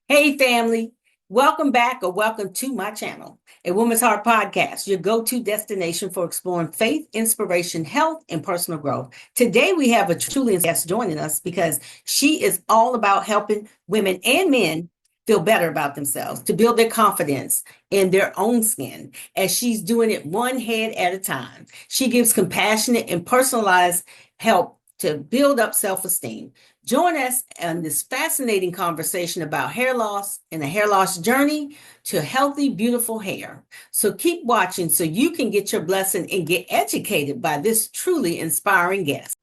Hey, family. Welcome back or welcome to my channel, A Woman's Heart Podcast, your go-to destination for exploring faith, inspiration, health, and personal growth. Today, we have a truly guest joining us because she is all about helping women and men feel better about themselves, to build their confidence in their own skin, as she's doing it one head at a time. She gives compassionate and personalized help to build up self-esteem. Join us in this fascinating conversation about hair loss and the hair loss journey to healthy, beautiful hair. So keep watching so you can get your blessing and get educated by this truly inspiring guest.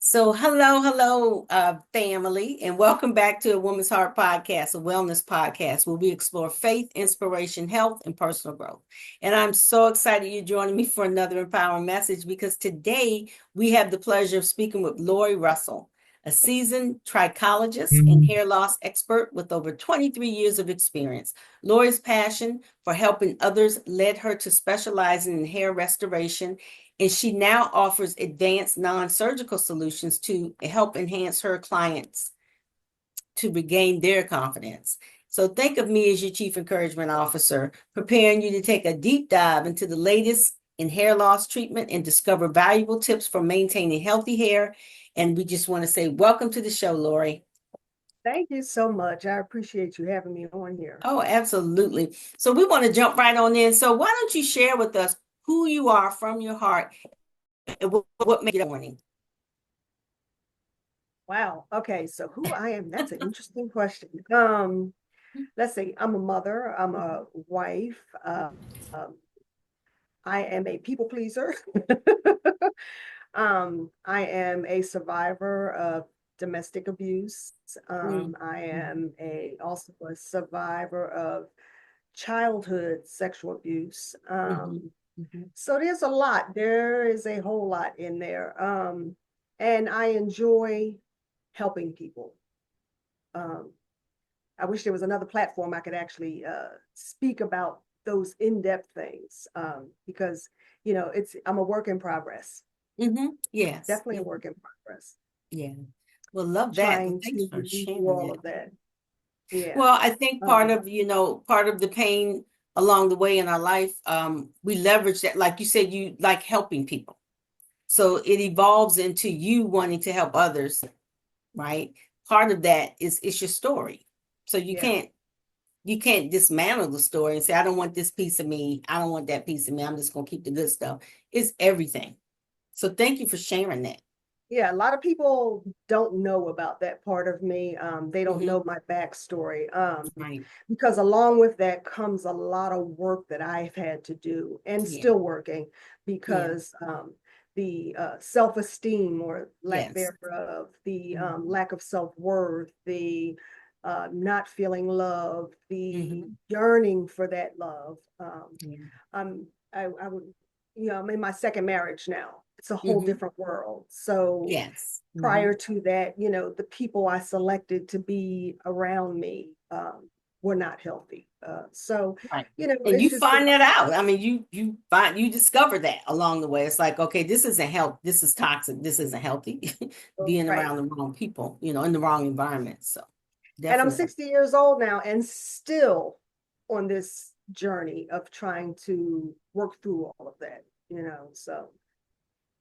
So, hello, family, and welcome back to a Woman's Heart Podcast, a wellness podcast where we explore faith, inspiration, health, and personal growth. And I'm so excited you're joining me for another empowering message because today we have the pleasure of speaking with Lori Russell, a seasoned trichologist and hair loss expert with over 23 years of experience. Lori's passion for helping others led her to specializing in hair restoration, and she now offers advanced non-surgical solutions to help enhance her clients to regain their confidence. So think of me as your chief encouragement officer, preparing you to take a deep dive into the latest in hair loss treatment and discover valuable tips for maintaining healthy hair. And we just want to say welcome to the show, Lori. Thank you so much. I appreciate you having me on here. Oh, absolutely. So we want to jump right on in. So why don't you share with us who you are from your heart and what made you that morning? Wow. Okay. So who I am, that's an interesting question. Let's see. I'm a mother, I'm a wife, um, I am a people pleaser. I am a survivor of domestic abuse. Mm, I mhm, am also a survivor of childhood sexual abuse. mhm, mhm. So there's a lot. There is a whole lot in there. And I enjoy helping people. Um, I wish there was another platform I could actually speak about those in-depth things because I'm a work in progress. Yes. Definitely a work in progress. Yeah. Well, love that. Well, Trying thanks to for do sharing all that. of that. Yeah. Well, I think Um, part of the pain along the way in our life, we leverage that. Like you said, you like helping people. So it evolves into you wanting to help others, right? Part of that is it's your story. So yeah. you can't dismantle the story and say, I don't want this piece of me. I don't want that piece of me. I'm just gonna keep the good stuff. It's everything. So thank you for sharing that. Yeah, a lot of people don't know about that part of me. They don't Hmm. know my backstory. Right. Because along with that comes a lot of work that I've had to do and Yeah. still working Yeah. because the self-esteem or lack Yes. thereof, the Hmm. lack of self-worth, the not feeling love, the Hmm. yearning for that love. Yeah. I'm, I would, I'm in my second marriage now. It's a whole Hmm. different world. So Yes. Hmm. prior to that, the people I selected to be around me were not healthy. So, Right. And it's you just been, find that out. I mean, you discover that along the way. It's like, okay, this isn't health. This is toxic. This isn't healthy. Being right. around the wrong people, in the wrong environment. So And I'm definitely. 60 years old now and still on this journey of trying to work through all of that. So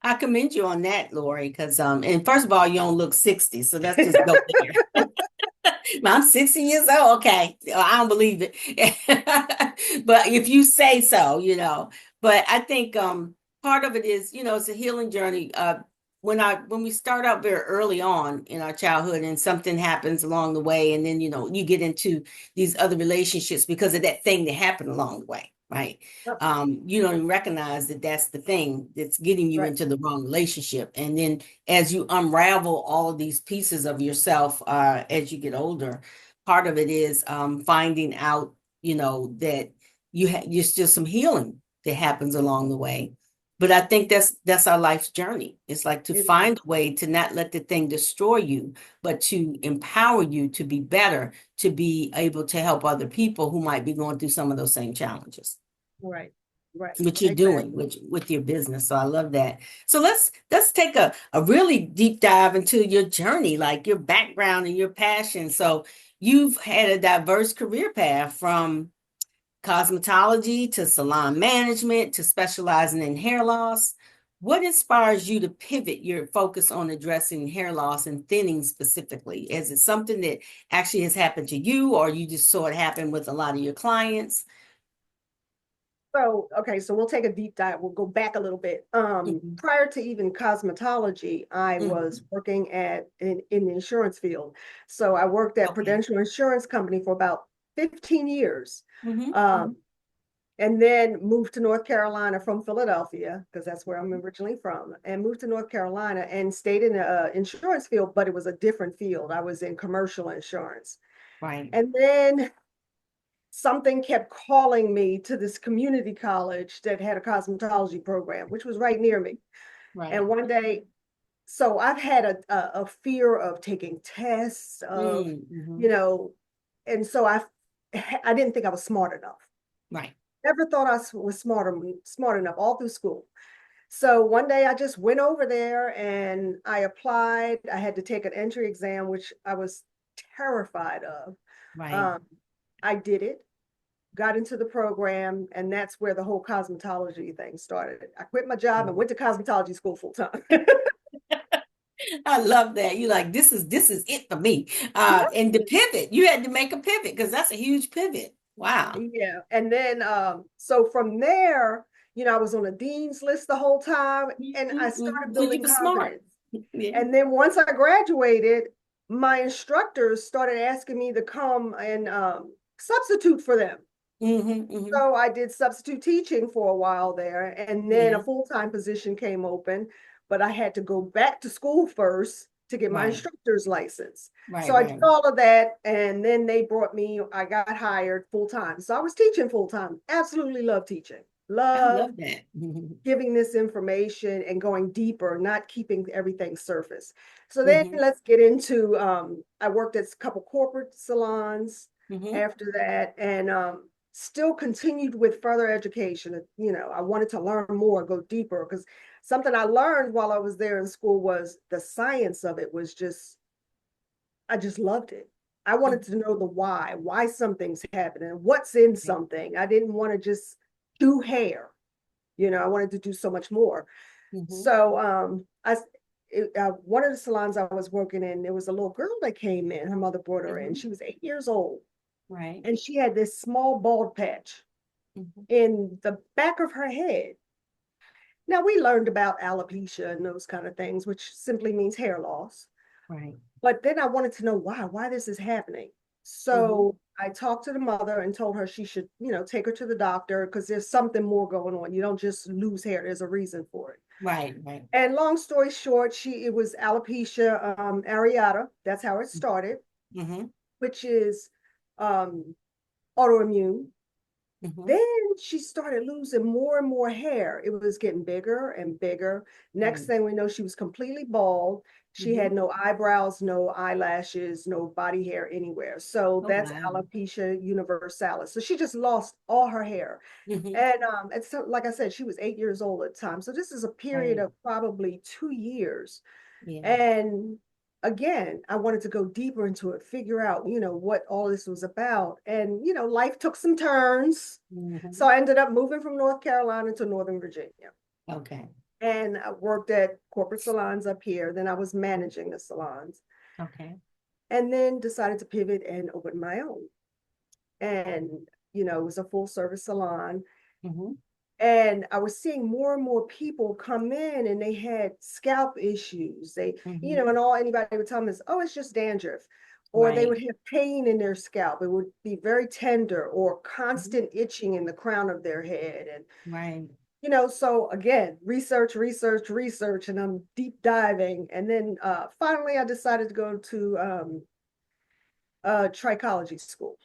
I commend you on that, Lori, because and first of all, you don't look 60, so let's just go there. I'm 60 years old. Okay. I don't believe it. But if you say so, But I think part of it is, it's a healing journey. When we start out very early on in our childhood and something happens along the way, and then you get into these other relationships because of that thing that happened along the way, right? Yep, You don't even recognize that that's the thing that's getting you right. into the wrong relationship. And then as you unravel all of these pieces of yourself as you get older, part of it is finding out, that you're still some healing that happens along the way. But I think that's our life's journey. It's like to It find is. a way to not let the thing destroy you, but to empower you to be better, to be able to help other people who might be going through some of those same challenges. Right. Right. what you're doing Exactly. with your business. So I love that. So let's take a really deep dive into your journey, like your background and your passion. So you've had a diverse career path from cosmetology to salon management to specializing in hair loss. What inspires you to pivot your focus on addressing hair loss and thinning specifically? Is it something that actually has happened to you, or you just saw it happen with a lot of your clients? So, okay, so we'll take a deep dive. We'll go back a little bit. Mhm. Prior to even cosmetology, I was Mhm. working in the insurance field. So I worked at Okay. Prudential Insurance Company for about 15 years. Mhm. Um, Mhm. and then moved to North Carolina from Philadelphia, because that's where I'm originally from, and moved to North Carolina and stayed in the insurance field, but it was a different field. I was in commercial insurance. Right. And then something kept calling me to this community college that had a cosmetology program, which was right near me. Right. And one day, so I've had a fear of taking tests, of, you Mhm. know, and so I didn't think I was smart enough. Right. Never thought I was smart enough all through school. So one day I just went over there and I applied. I had to take an entry exam, which I was terrified of. Right. Um, I did it, got into the program, and that's where the whole cosmetology thing started. I quit my job and went to cosmetology school full time. I love that. You like this is it for me. Yeah. And the pivot, you had to make a pivot because that's a huge pivot. Wow. Yeah. And then so from there, I was on a dean's list the whole time and I Mhm, started so you building were smart. confidence. Yeah. And then once I graduated, my instructors started asking me to come and substitute for them. Hmm. So I did substitute teaching for a while there, and then a Yeah. full-time position came open, but I had to go back to school first to get my Right. instructor's license. So Right. I did Right. all of that, and then they brought me, I got hired full-time. So I was teaching full-time. Absolutely love teaching. I Love love that. giving this information and going deeper, not keeping everything surface. So then Hmm. let's get into I worked at a couple corporate salons Hmm. after that and still continued with further education. I wanted to learn more, go deeper because something I learned while I was there in school was the science of it was just I just loved it. I wanted to know the why something's happening, what's in something. I didn't want to just do hair. I wanted to do so much more. Hmm. So one of the salons I was working in, there was a little girl that came in. Her mother brought her in. Hmm. She was 8 years old, Right. and she had this small bald patch Hmm. in the back of her head. Now we learned about alopecia and those kind of things, which simply means hair loss. Right. But then I wanted to know why this is happening. Hmm. So I talked to the mother and told her she should, take her to the doctor because there's something more going on. You don't just lose hair. There's a reason for it. Right. Right. And long story short, it was alopecia areata. That's how it started, Hmm. which is um, autoimmune. Hmm. Then she started losing more and more hair. It was getting bigger and bigger. Next Right. thing we know, she was completely bald. She Hmm. had no eyebrows, no eyelashes, no body hair anywhere. So Oh that's wow. alopecia universalis. So she just lost all her hair. Hmm. And it's like I said, she was 8 years old at the time. So this is a period Right. of probably 2 years. Yeah. And again, I wanted to go deeper into it, figure out, what all this was about. And, life took some turns. So Hmm. I ended up moving from North Carolina to Northern Virginia. Okay. And I worked at corporate salons up here. Then I was managing the salons. Okay. And then decided to pivot and open my own. And, it was a full service salon. Hmm. And I was seeing more and more people come in and they had scalp issues. Hmm. And all anybody would tell them is, oh, it's just dandruff. Or they Right. would have pain in their scalp. It would be very tender or Mhm. constant itching in the crown of their head. And, Right. so again, research, and I'm deep diving. And then finally I decided to go to trichology school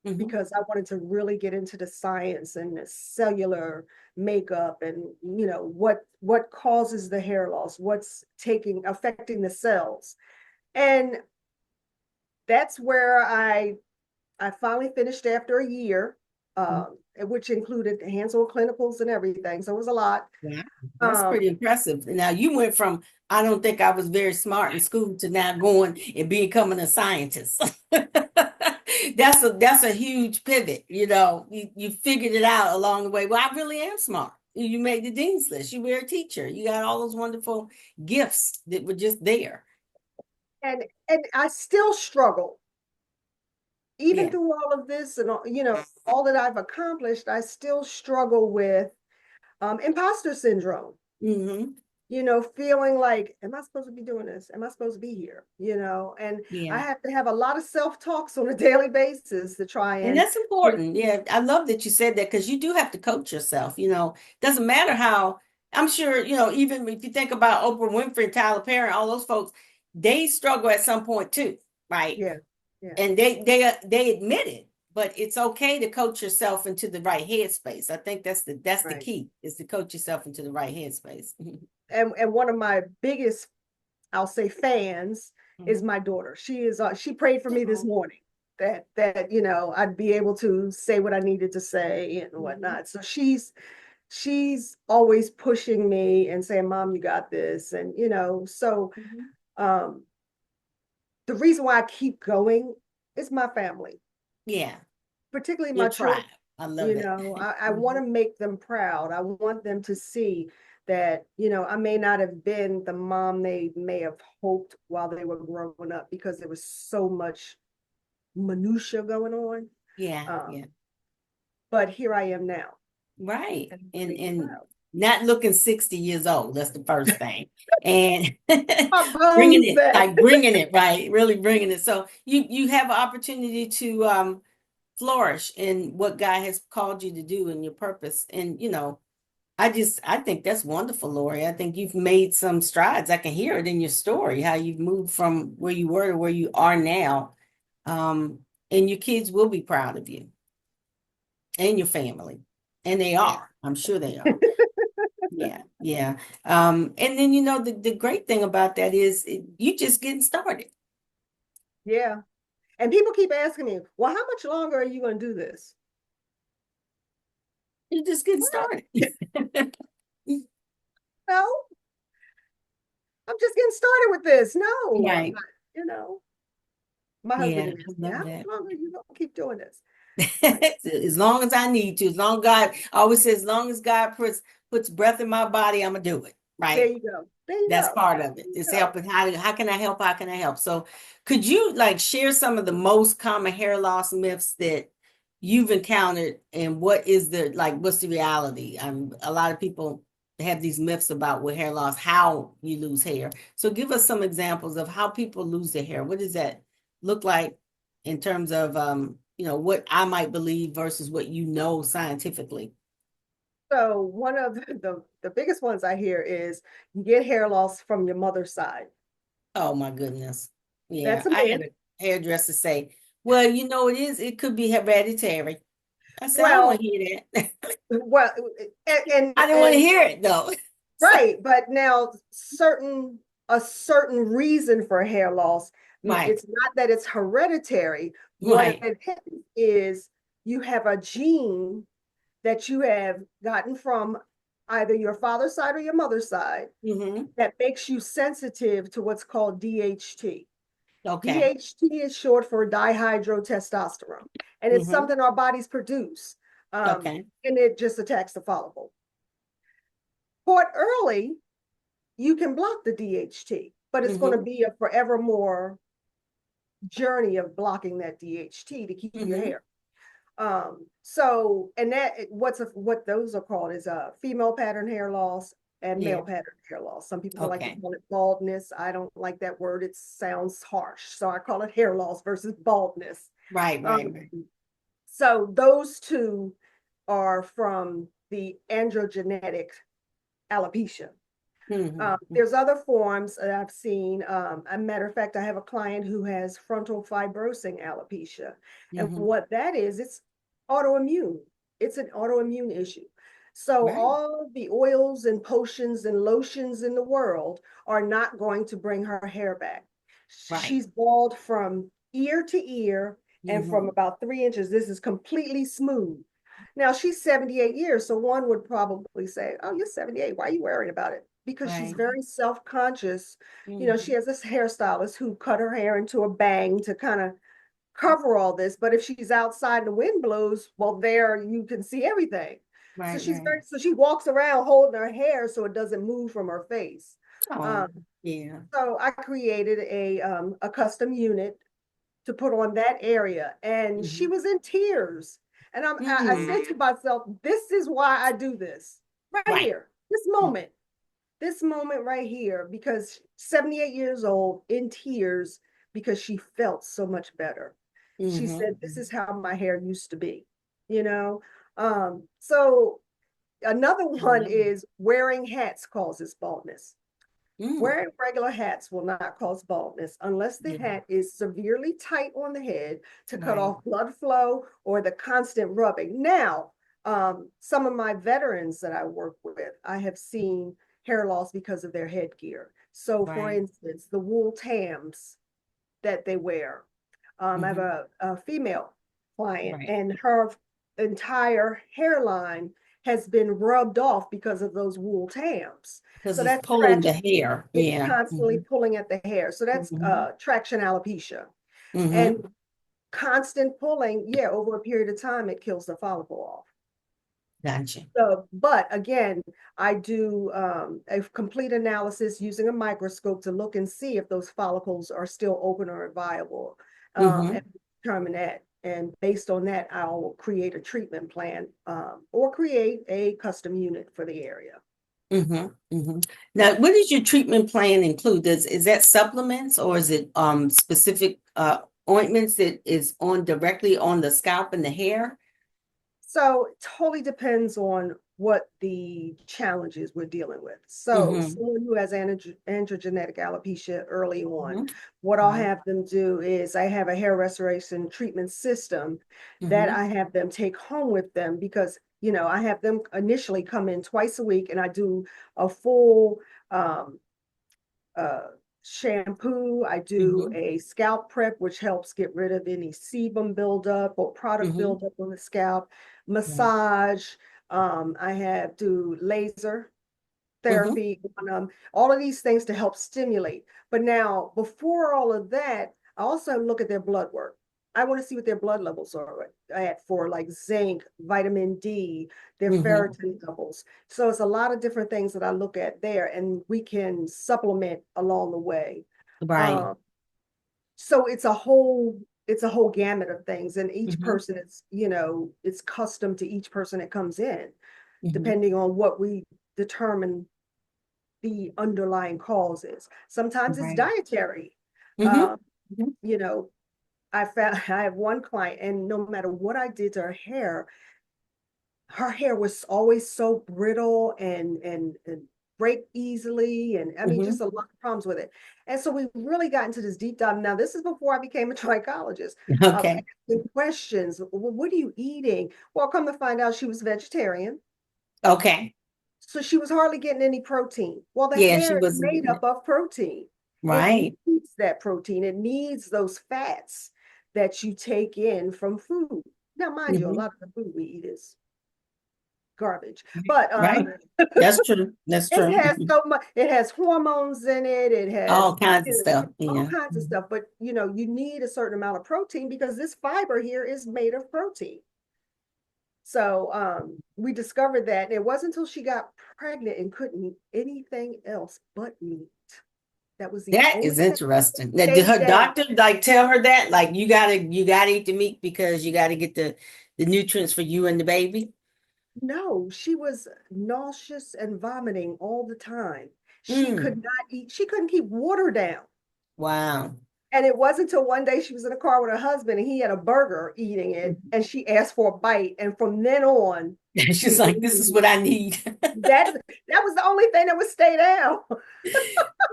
Hmm. because I wanted to really get into the science and the cellular makeup and what causes the hair loss, what's affecting the cells. And that's where I finally finished after a year. which included hands-on clinicals and everything. So it was a lot. Wow, that's Um, pretty impressive. Now you went from I don't think I was very smart in school to now going and becoming a scientist. That's a huge pivot. You figured it out along the way. Well, I really am smart. You made the dean's list. You were a teacher. You got all those wonderful gifts that were just there. and I still struggle, even Yeah. through all of this and all that I've accomplished. I still struggle with imposter syndrome. Hmm. Feeling like, am I supposed to be doing this? Am I supposed to be here? And I Yeah. have to have a lot of self-talks on a daily basis to try And and, that's important. Yeah, I love that you said that because you do have to coach yourself. Doesn't matter how, I'm sure, even if you think about Oprah Winfrey, Tyler Perry, all those folks, they struggle at some point too, right? yeah, yeah, And they admit it, but it's okay to coach yourself into the right headspace. I think that's the right. key is to coach yourself into the right headspace. And one of my biggest, I'll say, fans is Mhm. my daughter. She prayed for me this Oh. morning that I'd be able to say what I needed to say and Mhm. whatnot. So she's always pushing me and saying, "Mom, you got this." And so Mhm. um the reason why I keep going is my family, Yeah, particularly your my tribe. children. I love it. I want Mhm. to make them proud. I want them to see that, I may not have been the mom they may have hoped while they were growing up because there was so much minutia going on. Yeah, Um, yeah. but here I am now, Right. and I want to And make them and proud. not looking 60 years old. That's the first thing. And My bringing bones it, said. like bringing it, right? Really bringing it. So you have an opportunity to flourish in what God has called you to do and your purpose. And I think that's wonderful, Lori. I think you've made some strides. I can hear it in your story, how you've moved from where you were to where you are now. Um, and your kids will be proud of you and your family. And they Yeah, are. I'm sure they are. Yeah, yeah. And then the great thing about that is you just getting started. yeah. And people keep asking me, well, how much longer are you going to do this? You're just getting started. No, I'm just getting started with this. No, I'm Right. not, you know. My husband Yeah, even I asked me, love how that. long are you going to keep doing this? Like, As long as I need to, as long as God I always says, as long as God puts breath in my body, I'm gonna do it. there Right. you go. There you That's go. part of There it. you It's go. helping. How can I help? How can I help? So could you like share some of the most common hair loss myths that you've encountered and what's the reality? A lot of people have these myths about what hair loss, how you lose hair. So give us some examples of how people lose their hair. What does that look like in terms of what I might believe versus what scientifically? So one of the biggest ones I hear is you get hair loss from your mother's side. Oh my goodness. Yeah, That's a I had myth. a hairdresser say, well, it could be hereditary. I said, I don't want Well, to hear that. well, I didn't want to and hear it though. So, right, but now a certain reason for hair loss, right, it's not that it's hereditary. What right. it is, you have a gene that you have gotten from either your father's side or your mother's side Hmm. that makes you sensitive to what's called DHT. Okay. DHT is short for dihydrotestosterone, and it's Hmm. something our bodies produce, Okay. and it just attacks the follicle. Caught early, you can block the DHT, but it's going to Hmm. be a forevermore journey of blocking that DHT to keep your Hmm. hair. And that what those are called is female pattern hair loss and Yeah. male pattern hair loss. Some people like to Okay. call it baldness. I don't like that word. It sounds harsh. So I call it hair loss versus baldness. Right, Um, right, right. so those two are from the androgenetic alopecia. Hmm. There's other forms that I've seen. A matter of fact, I have a client who has frontal fibrosing alopecia. And Hmm. what that is, it's autoimmune. It's an autoimmune issue. So Right, all the oils and potions and lotions in the world are not going to bring her hair back. right. She's bald from ear to ear and from Hmm. about 3 inches. This is completely smooth. Now she's 78 years, so one would probably say, "Oh, you're 78. Why are you worried about it?" Because she's Right. very self-conscious. You know, she Mhm. has this hairstylist who cut her hair into a bang to kind of cover all this. But if she's outside and the wind blows, well, there you can see everything. So Right, she's right. very, so she walks around holding her hair so it doesn't move from her face. Oh, Um, yeah. so I created a custom unit to put on that area, and she Mhm. was in tears. And I Mm. said to myself, "This is why I do this right Right. here, this moment right here, because 78 years old in tears because she felt so much better. She said, "This Mm-hmm. is how my hair used to be, you know." So another I one love is wearing hats causes baldness. it. Mm. Wearing regular hats will not cause baldness unless the Yeah. hat is severely tight on the head to cut Right. off blood flow or the constant rubbing. Now, some of my veterans that I work with, I have seen hair loss because of their headgear. So, for Right. instance, the wool tams that they wear. I have Mm-hmm. a female client, Right. and her entire hairline has been rubbed off because of those wool tams. Because So it's that's pulling the traction. hair. It's Yeah. constantly Mm-hmm. pulling at the hair. So that's Mm-hmm. traction alopecia. And Mm-hmm. constant pulling, yeah, over a period of time, it kills the follicle off. Gotcha. So, but again, I do a complete analysis using a microscope to look and see if those follicles are still open or viable, Mm-hmm. and determine that. And based on that, I'll create a treatment plan, or create a custom unit for the area. Mm-hmm. Mm-hmm. Now, what does your treatment plan include? Is that supplements or is it specific ointments that is on directly on the scalp and the hair? So it totally depends on what the challenges we're dealing with. So Mm-hmm. someone who has androgenetic alopecia early on, Mm-hmm. what I'll Right. have them do is I have a hair restoration treatment system that Mm-hmm. I have them take home with them, because I have them initially come in twice a week, and I do a full um, uh, shampoo. I do Mm-hmm. a scalp prep, which helps get rid of any sebum buildup or product Mm-hmm. buildup on the scalp. Right. Massage. I have do laser Mm-hmm. therapy on all of these things to help stimulate. But now, before all of that, I also look at their blood work. I want to see what their blood levels are at for like zinc, vitamin D, their Mm-hmm. ferritin levels. So it's a lot of different things that I look at there, and we can supplement along the way. Right. Um, so it's a whole gamut of things, and each Mm-hmm. person is, it's custom to each person that comes in, Mm-hmm. depending on what we determine the underlying causes. Sometimes it's Right. dietary. Mm-hmm. Um, you know, I found I have one client, and no matter what I did to her hair was always so brittle and break easily, and I mean Mm-hmm. just a lot of problems with it. And so we really got into this deep dive. Now this is before I became a trichologist. Okay. Asking questions. Well, what are you eating? Well, come to find out she was vegetarian. Okay. So she was hardly getting any protein. Well, the Yeah, she hair is wasn't made getting up it. of protein. It Right. needs that protein. It needs those fats that you take in from food. Now, mind you, a Mm-hmm. lot of the food we eat is garbage, but Right. That's true. That's it true. has so much. It has hormones in it. It has All kinds of stuff. all Yeah. kinds of Mhm. stuff. But you need a certain amount of protein because this fiber here is made of protein. So we discovered that, and it wasn't until she got pregnant and couldn't eat anything else but meat. That was the That is only thing interesting. Now, did stayed her down. doctor like tell her that? Like you gotta eat the meat because you gotta get the nutrients for you and the baby? No, she was nauseous and vomiting all the time. She could Mm. not eat, she couldn't keep water down. Wow. And it wasn't until one day she was in a car with her husband, and he had a burger eating it, and she asked for a bite. And from then on, she She's was like, this eating is what meat. I need. That was the only thing that would stay down.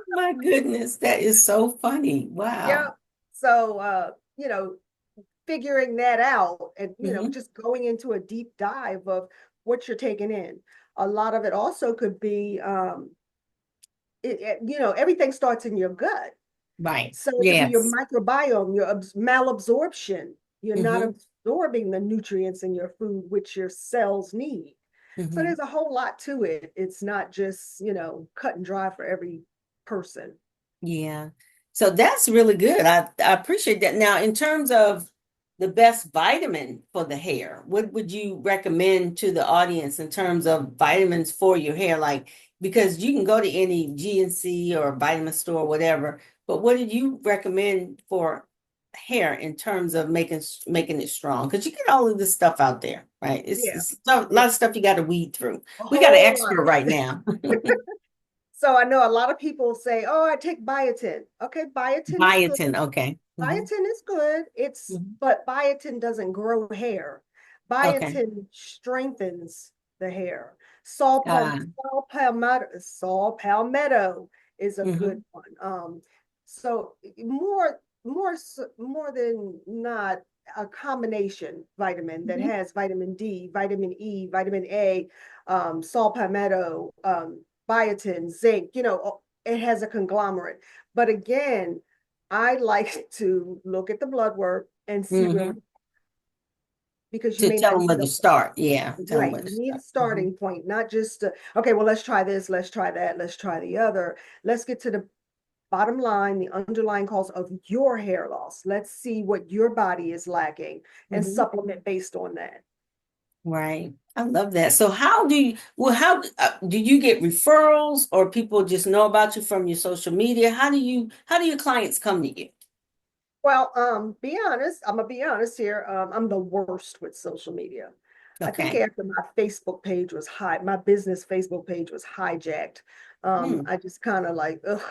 My goodness, that is so funny. Yeah. Wow. So figuring that out, and Hmm. just going into a deep dive of what you're taking in. A lot of it also could be everything starts in your gut. Right. So it could be your Yes. microbiome, your malabsorption. You're not Hmm. absorbing the nutrients in your food, which your cells need. So Hmm. there's a whole lot to it. It's not just, cut and dry for every person. Yeah. So that's really good. I appreciate that. Now, in terms of the best vitamin for the hair, what would you recommend to the audience in terms of vitamins for your hair? Like, because you can go to any GNC or vitamin store, whatever, but what do you recommend for hair in terms of making it strong? Because you get all of this stuff out there, right? Yeah, It's a yeah, lot of stuff you got to weed through. a We got an whole lot. expert right now. So I know a lot of people say, "Oh, I take biotin." Okay, biotin is good. Biotin, okay. Biotin is good. Mhm. But biotin doesn't grow hair. Okay. Biotin strengthens the hair. Saw palm, Uh, saw palmetto is a good mhm, one. So more than not a combination vitamin that mhm, has vitamin D, vitamin E, vitamin A, saw palmetto, biotin, zinc. It has a conglomerate. But again, I like to look at the blood work and see where we, mhm. because you To may tell not them where need to a, start. Yeah, tell them right, where to you need a start. Mhm, starting point, not just, okay, well, let's try this, let's try that, let's try the other. Let's get to the bottom line, the underlying cause of your hair loss. Let's see what your body is lacking and mhm. supplement based on that. Right. I love that. So how do you get referrals or people just know about you from your social media? How do your clients come to you? Well, be honest, I'm gonna be honest here. I'm the worst with social media. I think Okay. after my business Facebook page was hijacked. Hmm. I just kind of like, ugh,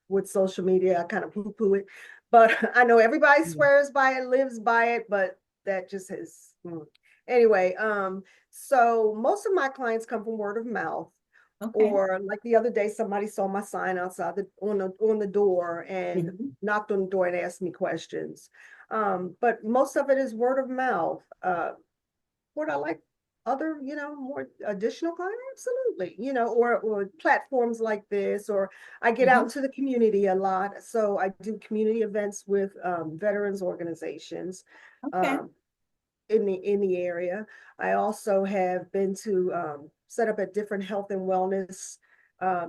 with social media, I kind of poo-poo it. But I know everybody Mm. swears by it, lives by it, but that just has, anyway. So most of my clients come from word of mouth. Okay. Or like the other day, somebody saw my sign outside on the door and Mhm, knocked on the door and asked me questions. But most of it is word of mouth. Would I like other, more additional clients? Absolutely. Or platforms like this, or I get out mhm. into the community a lot. So I do community events with veterans organizations. Okay. Um, in the area. I also have been to set up at different health and wellness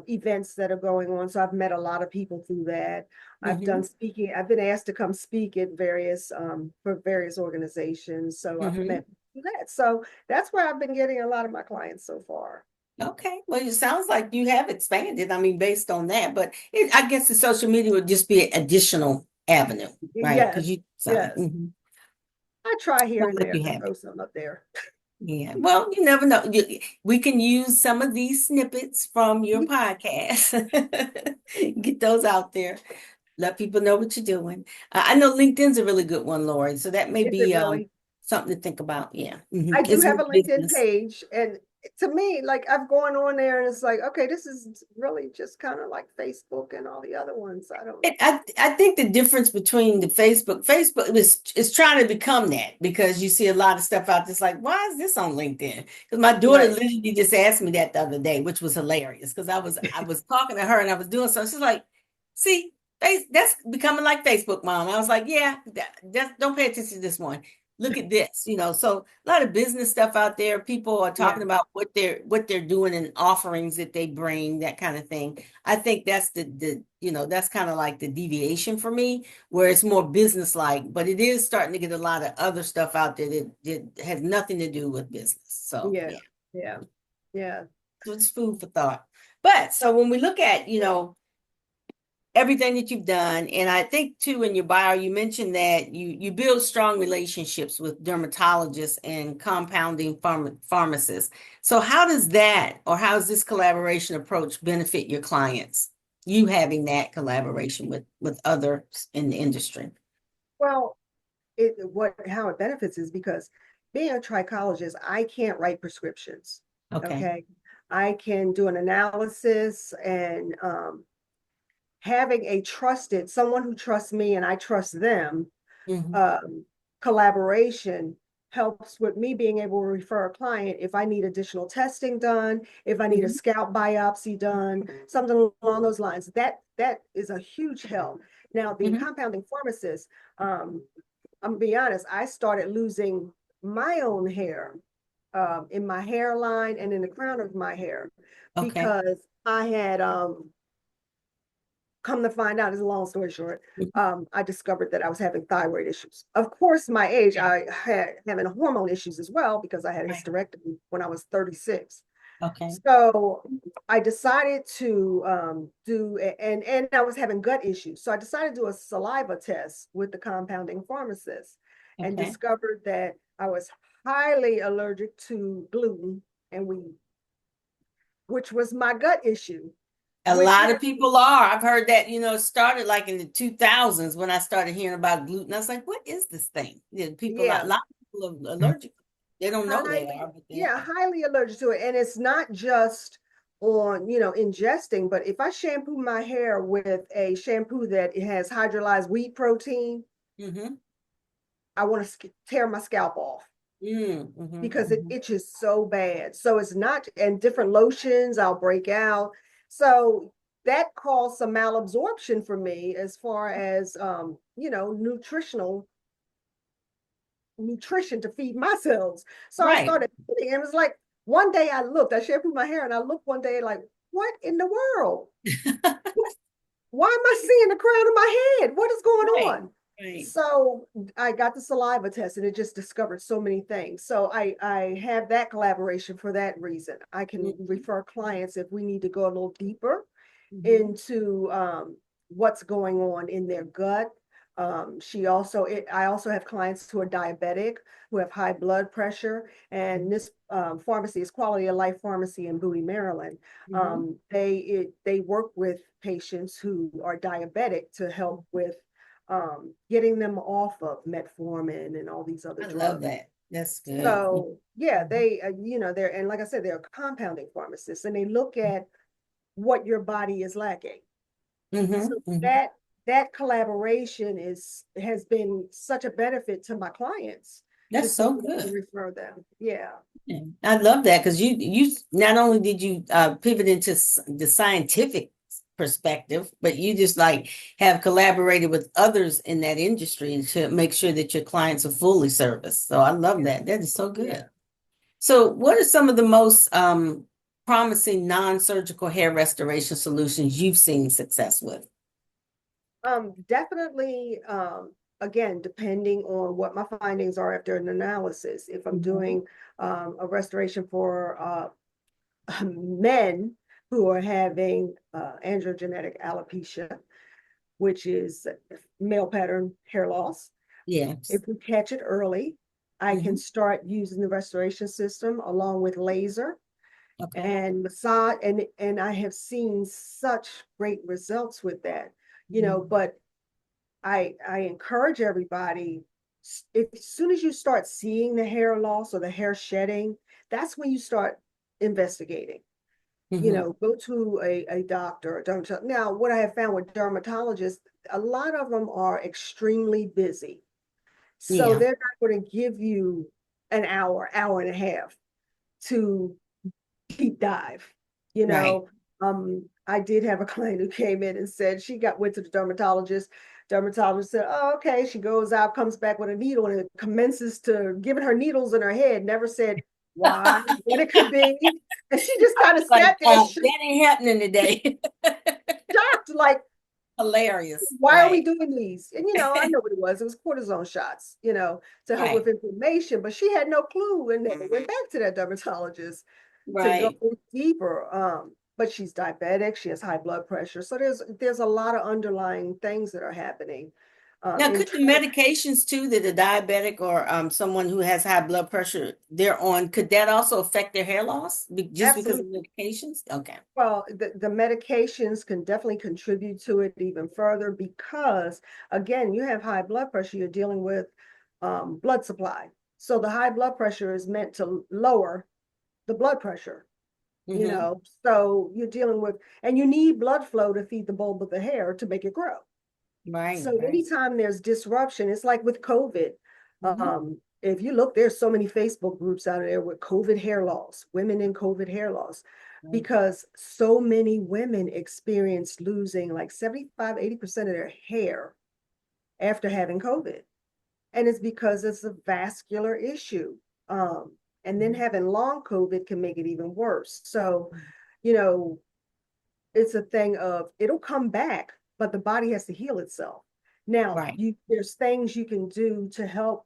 events that are going on. So I've met a lot of people through that. I've done Mhm, speaking. I've been asked to come speak at various for various organizations. So I've mhm. met through that. So that's where I've been getting a lot of my clients so far. Okay. Well, it sounds like you have expanded. I mean, based on that, but I guess the social media would just be an additional avenue, right? Because Yes, you sound. yes. I try here Sounds and like there you to have throw it. some up there. Yeah. Well, you never know. We can use some of these snippets from your podcast. Get those out there. Let people know what you're doing. I know LinkedIn's a really good one, Lori. So that may Is it be really? something to think about. Yeah. I do It's have more a LinkedIn business. page, and to me, like I've gone on there and it's like, okay, this is really just kind of like Facebook and all the other ones. I don't. I think the difference between the Facebook is trying to become that because you see a lot of stuff out there. It's like, why is this on LinkedIn? Because my daughter Right. literally just asked me that the other day, which was hilarious because I was talking to her and I was doing something. She's like, see, that's becoming like Facebook, mom. I was like, yeah, don't pay attention to this one. Look at this, So a lot of business stuff out there. People are talking Yeah. about what they're doing and offerings that they bring, that kind of thing. I think that's that's kind of like the deviation for me, where it's more business like, but it is starting to get a lot of other stuff out there that has nothing to do with business. So Yeah. yeah, Yeah. Yeah. so it's food for thought. But so when we look at, everything that you've done, and I think too in your bio you mentioned that you build strong relationships with dermatologists and compounding pharmacists. So how does that, or how does this collaboration approach benefit your clients, you having that collaboration with others in the industry? Well, how it benefits is because being a trichologist, I can't write prescriptions. Okay. Okay. I can do an analysis and having someone who trusts me and I trust them, Hmm. um, collaboration helps with me being able to refer a client if I need additional testing done, if I need a Hmm. scalp biopsy done, something along those lines. That is a huge help. Now, the Hmm. compounding pharmacist, um, I'm gonna be honest, I started losing my own hair in my hairline and in the crown of my hair Okay. because I had come to find out, is a long story short, I discovered that I was having thyroid issues. Of course, my age, Okay. I had having hormone issues as well because I had a Right. hysterectomy when I was 36. Okay. So I decided to and I was having gut issues. So I decided to do a saliva test with the compounding pharmacist and Okay. discovered that I was highly allergic to gluten and wheat, which was my gut issue, A which lot of people are. I've heard that, it started like in the 2000s when I started hearing about gluten. I was like, what is this thing? Yeah, a yeah, lot of people are allergic. They don't know they are, highly, but they yeah, are. highly allergic to it. And it's not just on, ingesting, but if I shampoo my hair with a shampoo that it has hydrolyzed wheat protein, Mm-hmm. I want to tear my scalp off Mm-hmm. because it Mm-hmm. itches so bad. So it's not, and different lotions, I'll break out. So that caused some malabsorption for me as far as, nutrition to feed my cells. So I Right. started eating, and it was like one day I shampooed my hair, and I looked one day like, what in the world? Why am I seeing the crown of my head? What is going Right. on? Right. So I got the saliva test and it just discovered so many things. So I have that collaboration for that reason. I can Mm-hmm. refer clients if we need to go a little deeper Mm-hmm. into what's going on in their gut. I also have clients who are diabetic, who have high blood pressure, and this pharmacy is Quality of Life Pharmacy in Bowie, Maryland. Mm-hmm. They work with patients who are diabetic to help with getting them off of metformin and all these other I love drugs. that. That's good. So yeah, Mm-hmm. they they're, and like I said, they're compounding pharmacists, and they look at what your body is lacking. So Mm-hmm. Mm-hmm. that collaboration has been such a benefit to my clients to That's be so able to good. refer them. Yeah. Yeah. I love that because you not only did you pivot into the scientific perspective, but you just like have collaborated with others in that industry to make sure that your clients are fully serviced. So I love Yeah. that. That is so Yeah. good. So what are some of the most promising non-surgical hair restoration solutions you've seen success with? Definitely, again, depending on what my findings are after an analysis. If I'm Mhm. doing a restoration for men who are having androgenetic alopecia, which is male pattern hair loss, Yes. if we catch it early, I can Hmm. start using the restoration system along with laser Okay. and massage, and I have seen such great results with that. Mhm. But I encourage everybody, if as soon as you start seeing the hair loss or the hair shedding, that's when you start investigating. Mhm. Go to a doctor, a dermatologist. Now, what I have found with dermatologists, a lot of them are extremely busy. So Yeah. they're not going to give you an hour and a half to deep dive. You Right. know, I did have a client who came in and said she went to the dermatologist. Dermatologist said, "Oh, okay." She goes out, comes back with a needle, and it commences to giving her needles in her head. Never said why, what it could be, and she just kind of Like sat there that ain't happening today. shocked, like, Hilarious. why are we Right. doing these? And I know what it was. It was cortisone shots, to help Right. with inflammation, but she had no clue and never went back to that dermatologist to go Right. deeper. But she's diabetic, she has high blood pressure. So there's a lot of underlying things that are happening. Now, In could the trying to medications too that a diabetic or someone who has high blood pressure they're on, could that also affect their hair loss just because of absolutely, medications? Okay. well, the medications can definitely contribute to it even further because again, you have high blood pressure, you're dealing with blood supply. So the high blood pressure is meant to lower the blood pressure, Mm-hmm. so you're dealing with, and you need blood flow to feed the bulb of the hair to make it grow. Right. So Right. anytime there's disruption, it's like with COVID. Mm-hmm. If you look, there's so many Facebook groups out there with COVID hair loss, women in COVID hair loss, Right. because so many women experienced losing like 75, 80% of their hair after having COVID. And it's because it's a vascular issue. And then having long COVID can make it even worse. So, you know, it's a thing of it'll come back, but the body has to heal itself. Now, Right. there's things you can do to help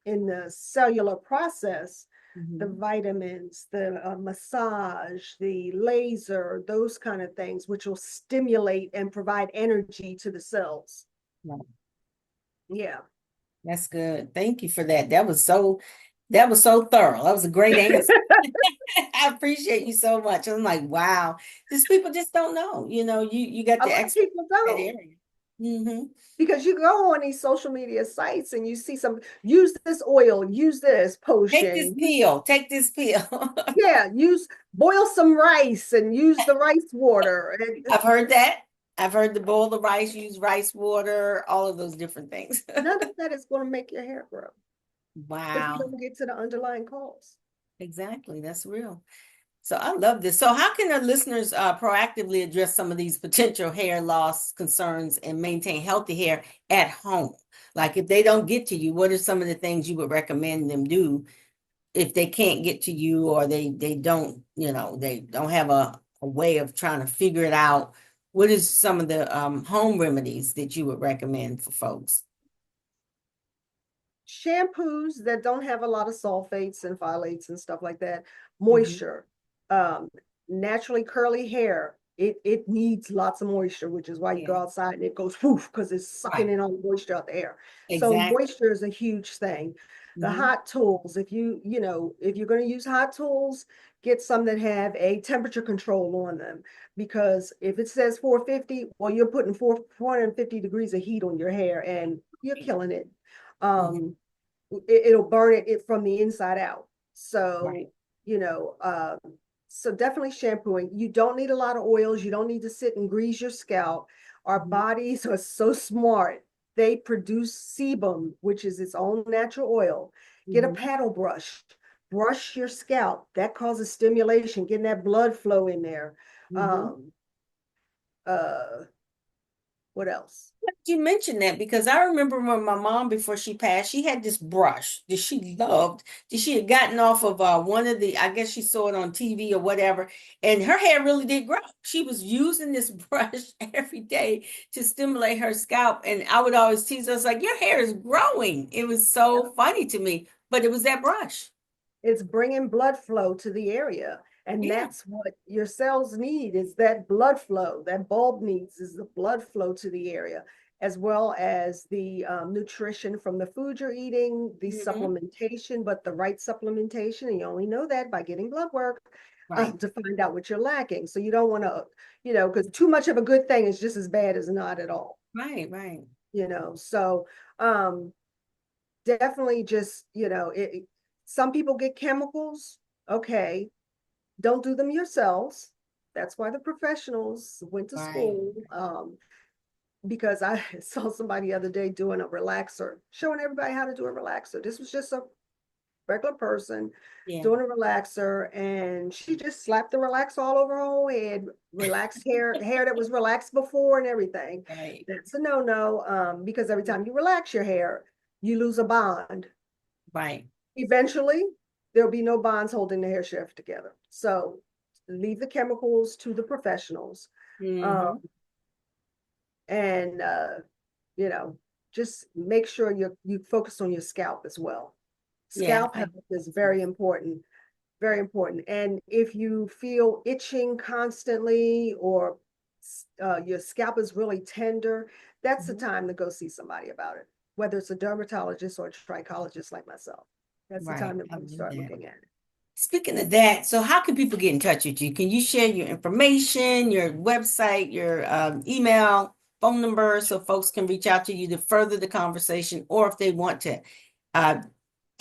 in the cellular process, the Mhm. vitamins, the massage, the laser, those kind of things, which will stimulate and provide energy to the cells. Right. Yeah. That's good. Thank you for that. That was so thorough. That was a great answer. I appreciate you so much. I'm like, wow, these people just don't know. You got A the lot of expert people in that don't, area. Hmm. because you go on these social media sites and you see some, use this oil, use this Take this potion, pill. Take this pill. yeah, boil some rice and use the rice water. And I've heard that. I've heard to boil the rice, use rice water, all of those different things. none of that is going to make your hair grow if you Wow. don't get to the underlying cause. Exactly. That's real. So I love this. So how can our listeners proactively address some of these potential hair loss concerns and maintain healthy hair at home? Like if they don't get to you, what are some of the things you would recommend them do if they can't get to you, or they don't, they don't have a way of trying to figure it out? What is some of the home remedies that you would recommend for folks? Shampoos that don't have a lot of sulfates and phthalates and stuff like that, Mhm. moisture, um, naturally curly hair. It needs lots of moisture, which is why you go Yeah, outside and it goes poof because it's sucking right. in all the moisture out the air. So Exactly. moisture is a huge thing. The Hmm. hot tools, if you're going to use hot tools, get some that have a temperature control on them, because if it says 450, well, you're putting 450 degrees of heat on your hair and you're killing it. Hmm. Um, it'll burn it from the inside out. Right. So, you know, uh, so definitely shampooing. You don't need a lot of oils. You don't need to sit and grease your scalp. Our Hmm. bodies are so smart. They produce sebum, which is its own natural oil. Get a Hmm. paddle brush, brush your scalp. That causes stimulation, getting that blood flow in there. Hmm. Um, uh, what else? You mentioned that because I remember when my mom, before she passed, she had this brush that she loved, that she had gotten off of one of the, I guess she saw it on TV or whatever, and her hair really did grow. She was using this brush every day to stimulate her scalp, and I would always tease her, I was like, your hair is growing. It was so funny to me, but it was that brush. It's bringing blood flow to the area. And Yeah. that's what your cells need, is that blood flow. That bulb needs is the blood flow to the area, as well as the nutrition from the food you're eating, the Hmm. supplementation, but the right supplementation. And you only know that by getting blood work Right. to find out what you're lacking. So you don't want to, because too much of a good thing is just as bad as not at all, Right. Right. So um, definitely just, some people get chemicals. Okay, don't do them yourselves. That's why the professionals went to Right. school. Because I saw somebody the other day doing a relaxer, showing everybody how to do a relaxer. This was just a regular person Yeah. doing a relaxer, and she just slapped the relaxer all over her whole head, relaxed hair that was relaxed before and everything. Right. That's a no-no, because every time you relax your hair, you lose a bond. Right. Eventually, there'll be no bonds holding the hair shaft together. So leave the chemicals to the professionals. Um, Hmm. and you know, just make sure you focus on your scalp as well. Yeah. Scalp health is very important, very important. And if you feel itching constantly, or your scalp is really tender, that's the Mhm. time to go see somebody about it, whether it's a dermatologist or a trichologist like myself. That's the Right. time to I really love start that. looking at it. Speaking of that, so how can people get in touch with you? Can you share your information, your website, your email, phone number, so folks can reach out to you to further the conversation, or if they want to uh,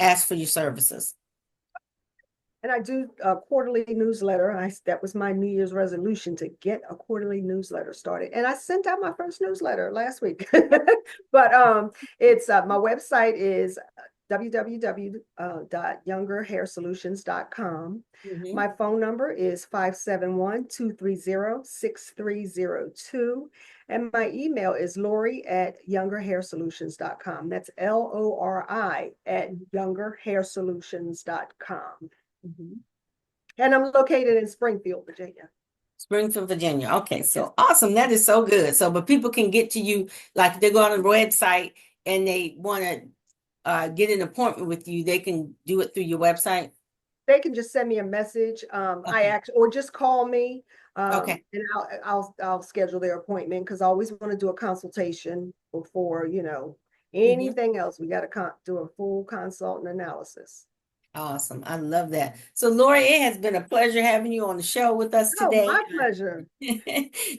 ask for your services? And I do a quarterly newsletter. That was my New Year's resolution, to get a quarterly newsletter started. And I sent out my first newsletter last week. But it's my website is www.youngerhairsolutions.com. Hmm. My phone number is 571-230-6302. And my email is Lori@youngerhairsolutions.com. That's LORI@youngerhairsolutions.com. Mhm. And I'm located in Springfield, Virginia. Springfield, Virginia. Okay, Yes. so awesome. That is so good. So, but people can get to you, like they go on the website and they want to get an appointment with you, they can do it through your website. They can just send me a message. Okay. Or just call me, Okay. and I'll schedule their appointment because I always want to do a consultation before, Mhm. anything else. We got to do a full consult and analysis. Awesome. I love that. So, Lori, it has been a pleasure having you on the show with us Oh, today. my pleasure.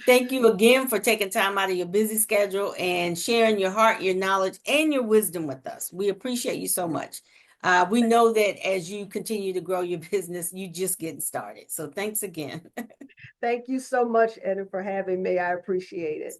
Thank you again for taking time out of your busy schedule and sharing your heart, your knowledge, and your wisdom with us. We appreciate you so much. We know that as you continue to grow your business, you just getting started. So thanks again. Thank you so much, Edna, for having me. I appreciate it.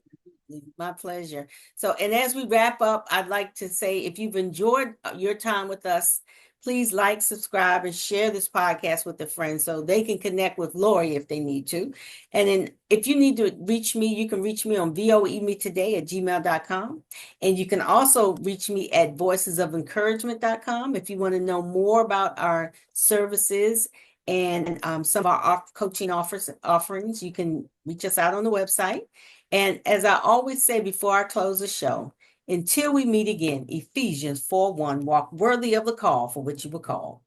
My pleasure. So, and as we wrap up, I'd like to say if you've enjoyed your time with us, please like, subscribe, and share this podcast with a friend so they can connect with Lori if they need to. And then if you need to reach me, you can reach me on voemetoday@gmail.com. And you can also reach me at voicesoфencouragement.com if you want to know more about our services and some of our coaching offerings. You can reach us out on the website. And as I always say before I close the show, until we meet again, Ephesians 4:1, walk worthy of the call for which you were called.